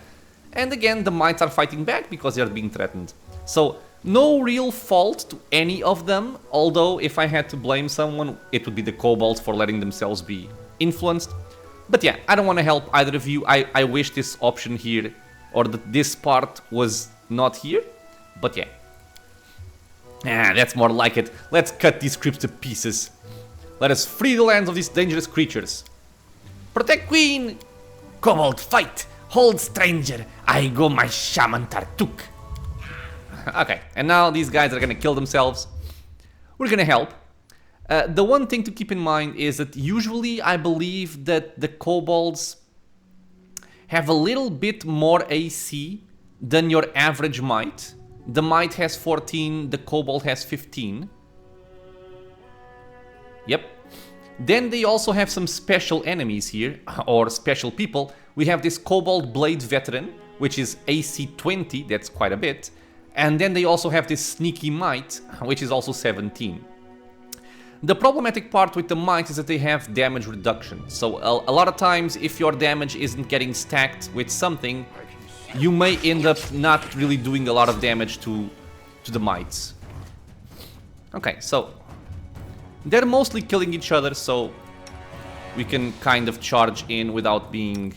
And again, the mites are fighting back because they're being threatened. So, no real fault to any of them, although if I had to blame someone, it would be the kobolds for letting themselves be influenced. But yeah, I don't want to help either of you. I wish this option here, or that this part was not here, but yeah. Ah, that's more like it. Let's cut these creeps to pieces. Let us free the lands of these dangerous creatures. Protect Queen! Kobold, fight! Hold, stranger! I go my shaman Tartuk. Okay, and now these guys are gonna kill themselves. We're gonna help. The one thing to keep in mind is that usually I believe that the kobolds have a little bit more AC than your average mite. The mite has 14, the kobold has 15. Yep. Then they also have some special enemies here, or special people. We have this Kobold Blade Veteran, which is AC 20, that's quite a bit. And then they also have this Sneaky Mite, which is also 17. The problematic part with the Mite is that they have damage reduction. So a lot of times, if your damage isn't getting stacked with something, you may end up not really doing a lot of damage to the Mites. Okay, so they're mostly killing each other, so we can kind of charge in without being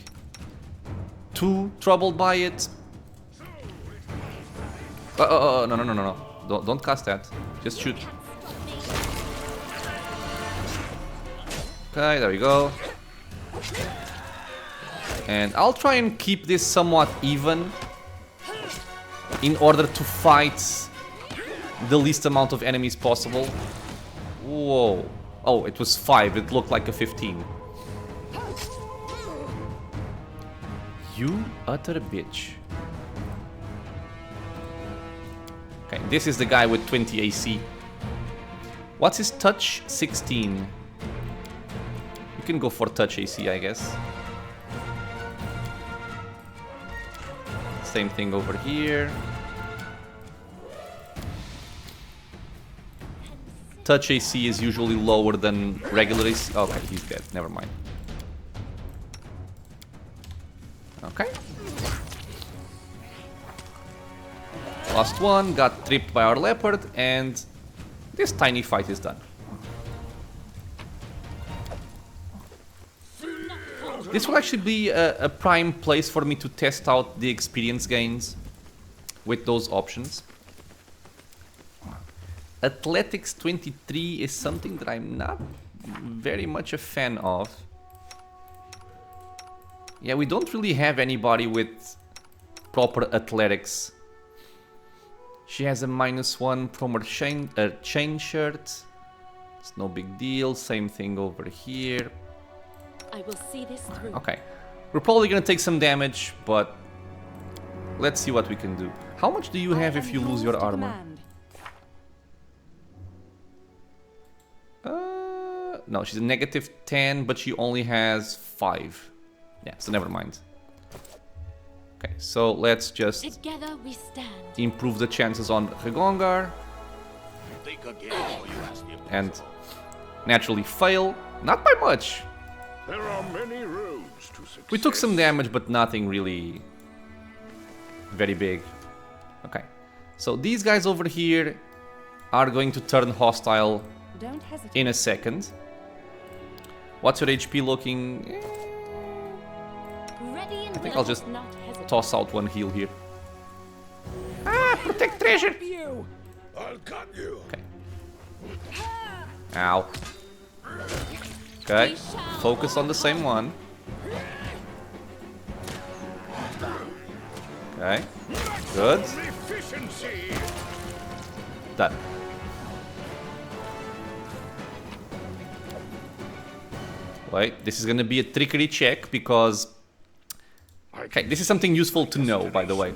too troubled by it. No. Don't cast that. Just shoot. Okay, there we go. And I'll try and keep this somewhat even in order to fight the least amount of enemies possible. Whoa. Oh, it was 5. It looked like a 15. You utter bitch. Okay, this is the guy with 20 AC. What's his touch? 16. You can go for touch AC, I guess. Same thing over here. Touch AC is usually lower than regular AC. Okay, he's dead. Never mind. Okay. Last one got tripped by our leopard, and this tiny fight is done. This will actually be a prime place for me to test out the experience gains with those options. Athletics 23 is something that I'm not very much a fan of. Yeah, we don't really have anybody with proper athletics. She has a -1 from her chain shirt. It's no big deal. Same thing over here. I will see this through. Okay. We're probably gonna take some damage, but let's see what we can do. How much do you have if you lose your armor? No, she's a -10, but she only has 5. Yeah, so never mind. Okay, so let's just Together we stand. improve the chances on Regongar. And naturally fail. Not by much. There are many roads to success. We took some damage, but nothing really very big. Okay, so these guys over here are going to turn hostile Don't hesitate. in a second. What's your HP looking? Ready and I think I'll just not hesitate. toss out one heal here. Ah, protect treasure! I'll cut you. Okay. Ow. Okay, focus on the same one. Okay, good. Efficiency. Done. Wait, this is gonna be a trickery check because... Okay, this is something useful to know, by the way.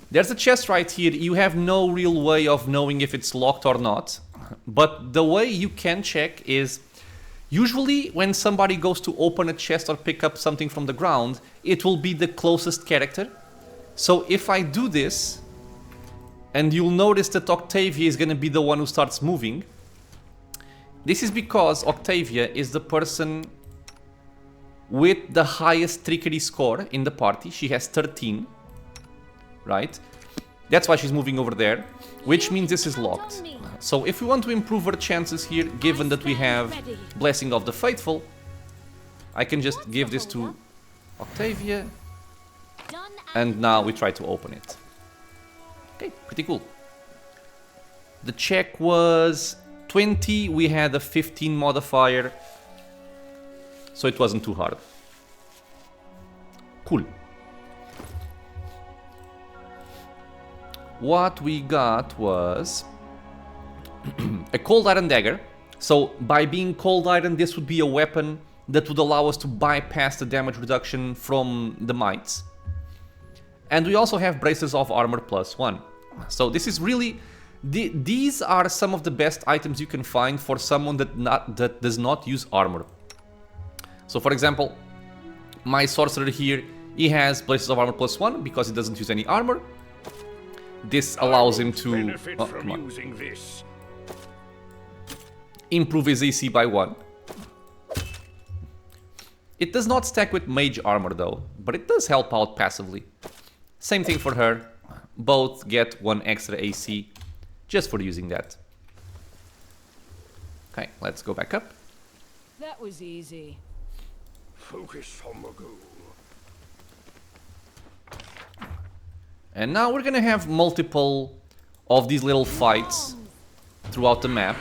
There's a chest right here. You have no real way of knowing if it's locked or not. But the way you can check is... Usually, when somebody goes to open a chest or pick up something from the ground, it will be the closest character. So if I do this, and you'll notice that Octavia is gonna be the one who starts moving, this is because Octavia is the person with the highest trickery score in the party. She has 13, right? That's why she's moving over there, which means this is locked. So if we want to improve our chances here, given that we have Blessing of the Faithful, I can just give this to Octavia, and now we try to open it. Okay, pretty cool. The check was 20, we had a 15 modifier, so it wasn't too hard. Cool. What we got was a cold iron dagger. So by being cold iron, this would be a weapon that would allow us to bypass the damage reduction from the mites. And we also have braces of armor +1. So this is really... these are some of the best items you can find for someone that does not use armor. So for example, my sorcerer here, he has braces of armor +1 because he doesn't use any armor. This allows him to improve his AC by 1. It does not stack with mage armor though, but it does help out passively. Same thing for her. Both get 1 extra AC just for using that. Okay, let's go back up. That was easy. Focus on the goal. And now we're gonna have multiple of these little fights throughout the map.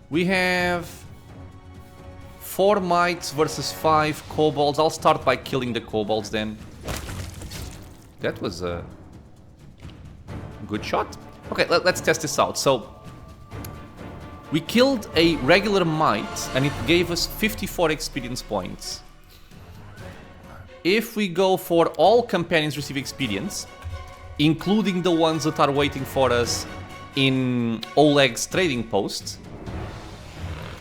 We have 4 mites versus 5 kobolds. I'll start by killing the kobolds then. That was a good shot. Okay, let's test this out. So we killed a regular mite and it gave us 54 experience points. If we go for all companions receive experience, including the ones that are waiting for us in Oleg's trading post,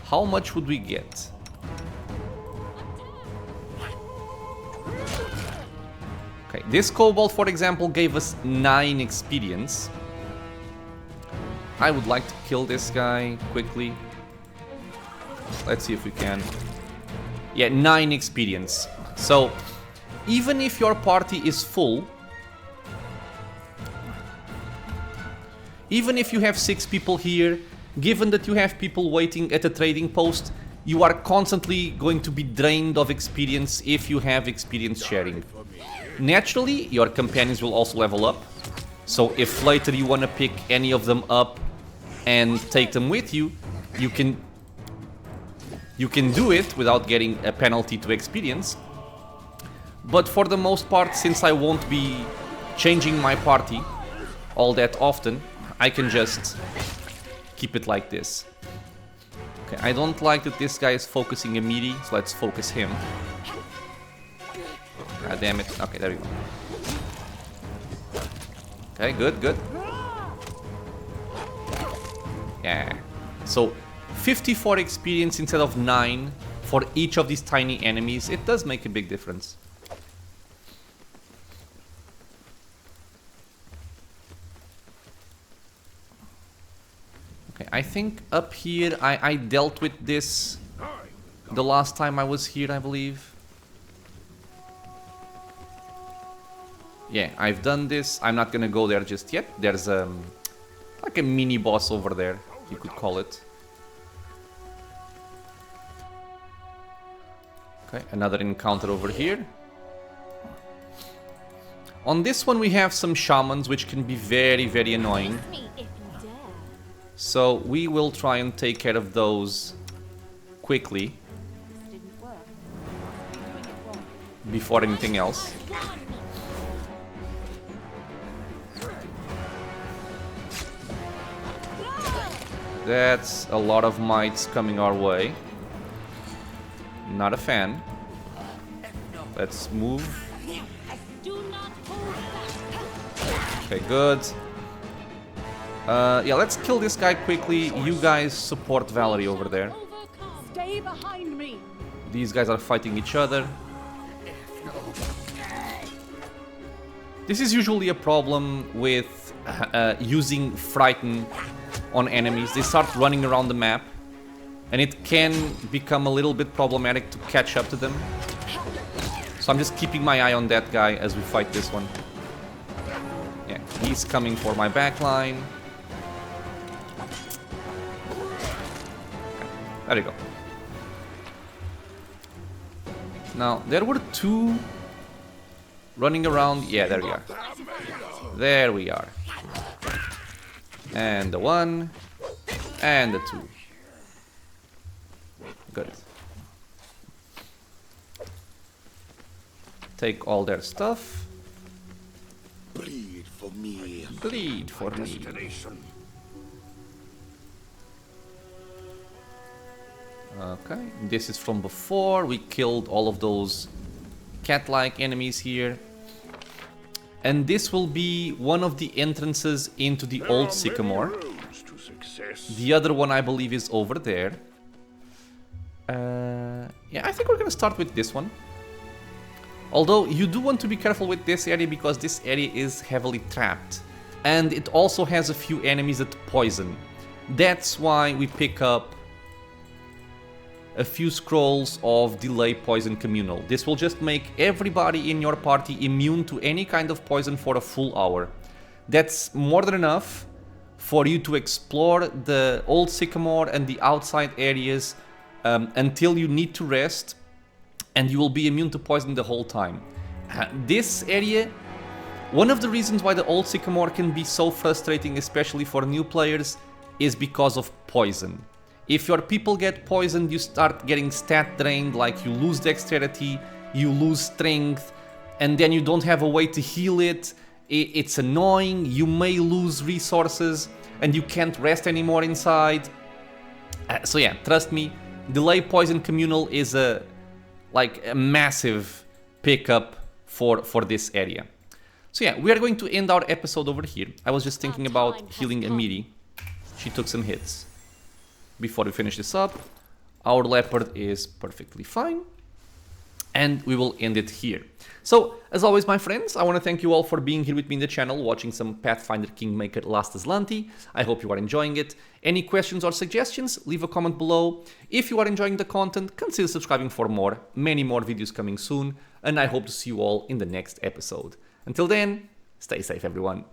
how much would we get? Okay, this kobold, for example, gave us 9 experience. I would like to kill this guy quickly. Let's see if we can. Yeah, 9 experience. So even if your party is full, even if you have 6 people here, given that you have people waiting at a trading post, you are constantly going to be drained of experience if you have experience sharing. Naturally, your companions will also level up, so if later you want to pick any of them up and take them with you, you can do it without getting a penalty to experience. But for the most part, since I won't be changing my party all that often, I can just keep it like this. Okay, I don't like that this guy is focusing Amiri, so let's focus him. God damn it. Okay, there we go. Okay, good, good. Yeah. So 54 experience instead of 9 for each of these tiny enemies. It does make a big difference. Okay, I think up here I dealt with this the last time I was here, I believe. Yeah, I've done this. I'm not gonna go there just yet. There's like a mini boss over there, you could call it. Okay, another encounter over here. On this one we have some shamans, which can be very, very annoying. So we will try and take care of those quickly before anything else. That's a lot of mites coming our way. Not a fan. Let's move. Okay, good. Yeah, let's kill this guy quickly. You guys support Valerie over there. Stay behind me. These guys are fighting each other. This is usually a problem with using Frighten on enemies. They start running around the map, and it can become a little bit problematic to catch up to them. So I'm just keeping my eye on that guy as we fight this one. Yeah, he's coming for my backline. There you go. Now, there were two running around. Yeah, there we are. There we are. And the one. And the two. Good. Take all their stuff. Bleed for me. Bleed for me. Okay, this is from before. We killed all of those cat-like enemies here. And this will be one of the entrances into the Old Sycamore. The other one, I believe, is over there. Yeah, I think we're gonna start with this one. Although, you do want to be careful with this area because this area is heavily trapped. And it also has a few enemies that poison. That's why we pick up a few scrolls of Delay Poison Communal. This will just make everybody in your party immune to any kind of poison for a full hour. That's more than enough for you to explore the Old Sycamore and the outside areas until you need to rest, and you will be immune to poison the whole time. This area, one of the reasons why the Old Sycamore can be so frustrating, especially for new players, is because of poison. If your people get poisoned, you start getting stat drained, like you lose dexterity, you lose strength, and then you don't have a way to heal it. It's annoying, you may lose resources, and you can't rest anymore inside. So yeah, trust me, Delay Poison Communal is a massive pickup for this area. So yeah, we are going to end our episode over here. I was just thinking about healing Amiri. She took some hits. Before we finish this up, our leopard is perfectly fine, and we will end it here. So, as always, my friends, I want to thank you all for being here with me in the channel, watching some Pathfinder Kingmaker Last Azlanti. I hope you are enjoying it. Any questions or suggestions, leave a comment below. If you are enjoying the content, consider subscribing for more. Many more videos coming soon, and I hope to see you all in the next episode. Until then, stay safe, everyone.